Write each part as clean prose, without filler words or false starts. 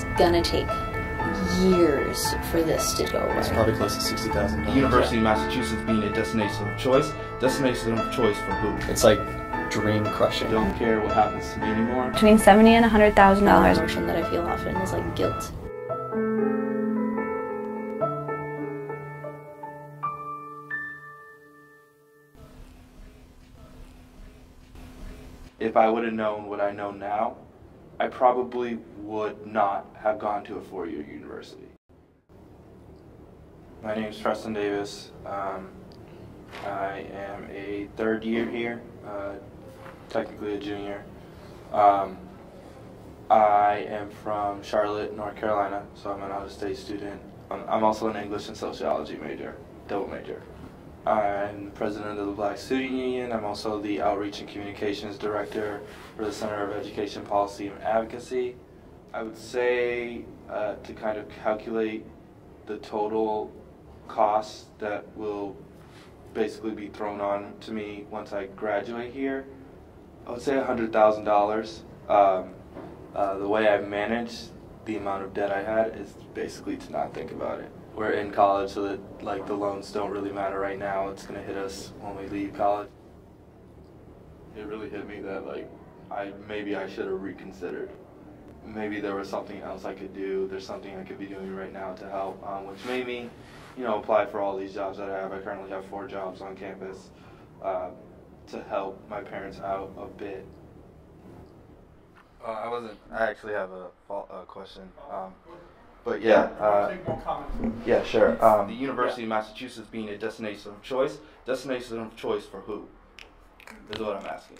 it's gonna take years for this to go away. It's probably close to $60,000. The University of Massachusetts being a destination of choice for who? It's like dream crushing. I don't care what happens to me anymore. Between $70,000 and $100,000. The emotion that I feel often is like guilt. If I would have known what I know now, I probably would not have gone to a four-year university. My name is Preston Davis. I am a third year here, technically a junior. I am from Charlotte, North Carolina, so I'm an out-of-state student. I'm also an English and sociology major, double major. I'm the president of the Black Student Union. I'm also the Outreach and Communications Director for the Center of Education Policy and Advocacy. I would say to kind of calculate the total costs that will basically be thrown on to me once I graduate here, I would say $100,000. The way I managed the amount of debt I had is basically to not think about it. We're in college, so that like the loans don't really matter right now. It's gonna hit us when we leave college. It really hit me that like maybe I should have reconsidered. Maybe there was something else I could do. There's something I could be doing right now to help, which made me, apply for all these jobs that I have. I currently have 4 jobs on campus to help my parents out a bit. I actually have a question. But yeah, yeah, sure. The University of Massachusetts being a destination of choice for who? Is what I'm asking.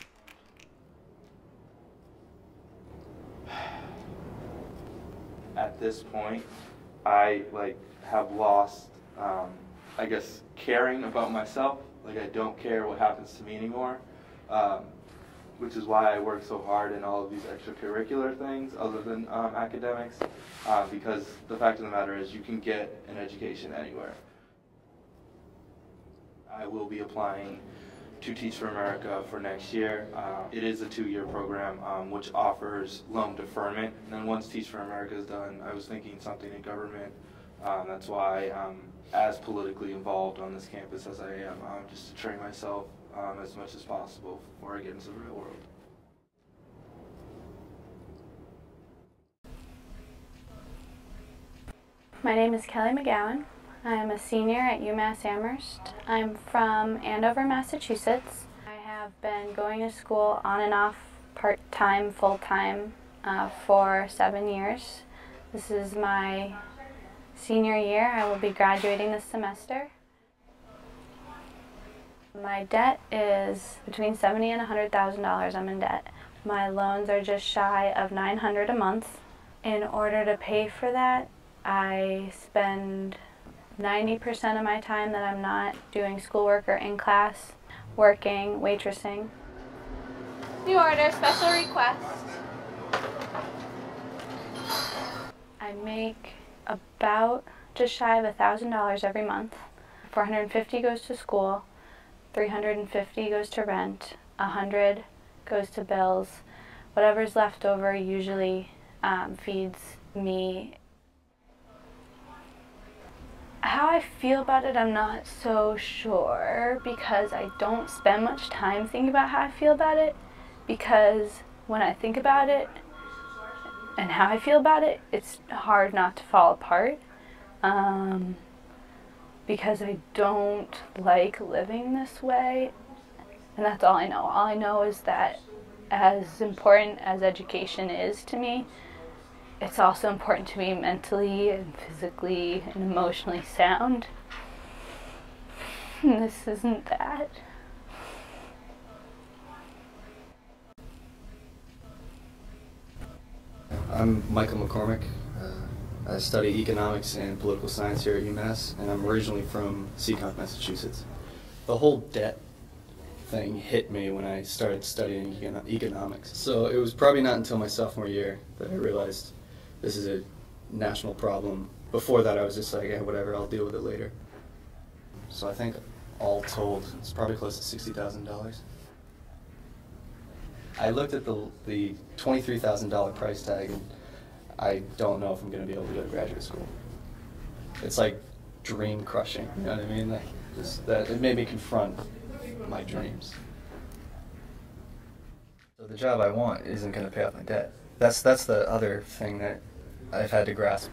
At this point, I have lost, I guess, caring about myself. Like I don't care what happens to me anymore. Which is why I work so hard in all of these extracurricular things other than academics, because the fact of the matter is you can get an education anywhere. I will be applying to Teach for America for next year. It is a 2-year program which offers loan deferment, and then once Teach for America is done, I was thinking something in government. That's why I'm as politically involved on this campus as I am, just to train myself as much as possible before I get into the real world. My name is Kelly McGowan. I'm a senior at UMass Amherst. I'm from Andover, Massachusetts. I have been going to school on and off, part-time, full-time, for 7 years. This is my senior year. I will be graduating this semester. My debt is between $70,000 and $100,000 I'm in debt. My loans are just shy of $900 a month. In order to pay for that, I spend 90% of my time that I'm not doing schoolwork or in class, working, waitressing. New order, special request. I make about just shy of $1,000 every month. $450 goes to school. $350 goes to rent, $100 goes to bills. Whatever's left over usually feeds me. How I feel about it, I'm not so sure because I don't spend much time thinking about how I feel about it, because when I think about it and how I feel about it, it's hard not to fall apart. Because I don't like living this way, and that's all I know. All I know is that as important as education is to me, it's also important to be mentally and physically and emotionally sound. And this isn't that. I'm Michael McCormick. I study economics and political science here at UMass, and I'm originally from Seekonk, Massachusetts. The whole debt thing hit me when I started studying economics. So it was probably not until my sophomore year that I realized this is a national problem. Before that I was just like, yeah, whatever, I'll deal with it later. So I think all told, it's probably close to $60,000. I looked at the $23,000 price tag, and I don't know if I'm going to be able to go to graduate school. It's like dream crushing, you know what I mean? Like, just that it made me confront my dreams. So the job I want isn't going to pay off my debt. That's the other thing that I've had to grasp.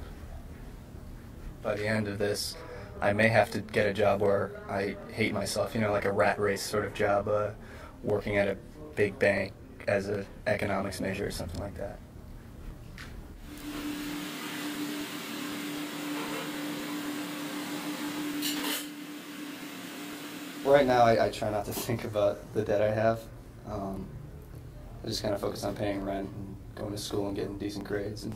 By the end of this, I may have to get a job where I hate myself, you know, like a rat race sort of job, working at a big bank as an economics major or something like that. Right now, I try not to think about the debt I have. I just kind of focus on paying rent and going to school and getting decent grades and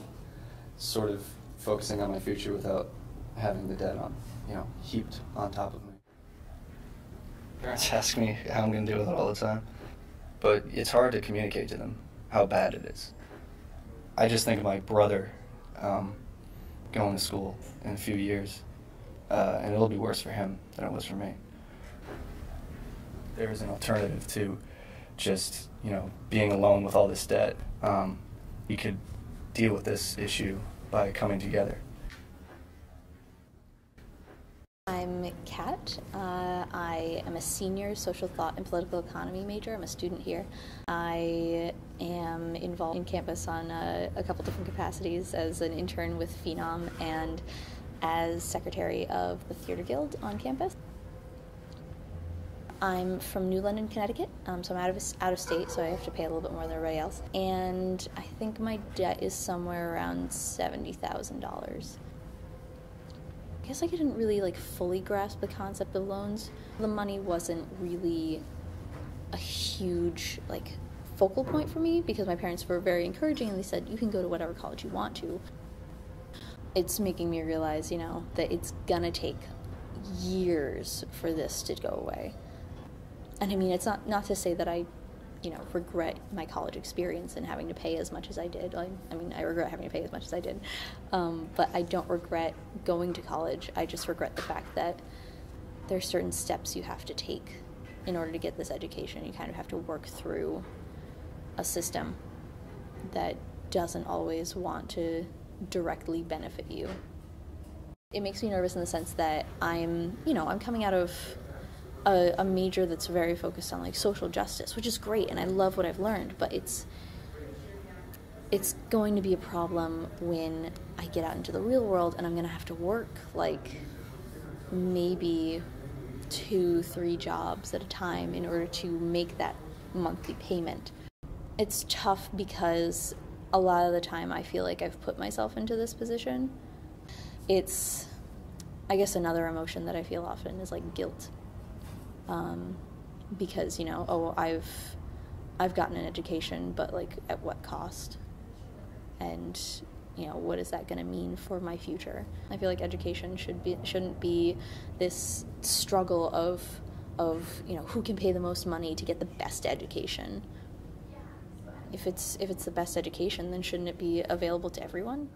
sort of focusing on my future without having the debt on, you know, heaped on top of me. Parents ask me how I'm going to deal with it all the time, but it's hard to communicate to them how bad it is. I just think of my brother going to school in a few years, and it'll be worse for him than it was for me. There is an alternative to just, you know, being alone with all this debt. You could deal with this issue by coming together. I'm Kat. I am a senior social thought and political economy major. I'm a student here. I am involved in campus on a couple different capacities as an intern with Phenom and as secretary of the Theater Guild on campus. I'm from New London, Connecticut, so I'm out of state, so I have to pay a little bit more than everybody else. And I think my debt is somewhere around $70,000. I guess I didn't really fully grasp the concept of loans. The money wasn't really a huge focal point for me because my parents were very encouraging and they said you can go to whatever college you want to. It's making me realize, that it's gonna take years for this to go away. And I mean, it's not to say that I, regret my college experience and having to pay as much as I did. I regret having to pay as much as I did. But I don't regret going to college. I just regret the fact that there are certain steps you have to take in order to get this education. You kind of have to work through a system that doesn't always want to directly benefit you. It makes me nervous in the sense that I'm coming out of a major that's very focused on social justice, which is great, and I love what I've learned, but it's going to be a problem when I get out into the real world and I'm going to have to work maybe 2-3 jobs at a time in order to make that monthly payment. It's tough because a lot of the time I feel like I've put myself into this position. It's, I guess, another emotion that I feel often is guilt. Because, I've gotten an education, but at what cost? And, what is that going to mean for my future? I feel like education shouldn't be this struggle of who can pay the most money to get the best education. If it's the best education, then shouldn't it be available to everyone?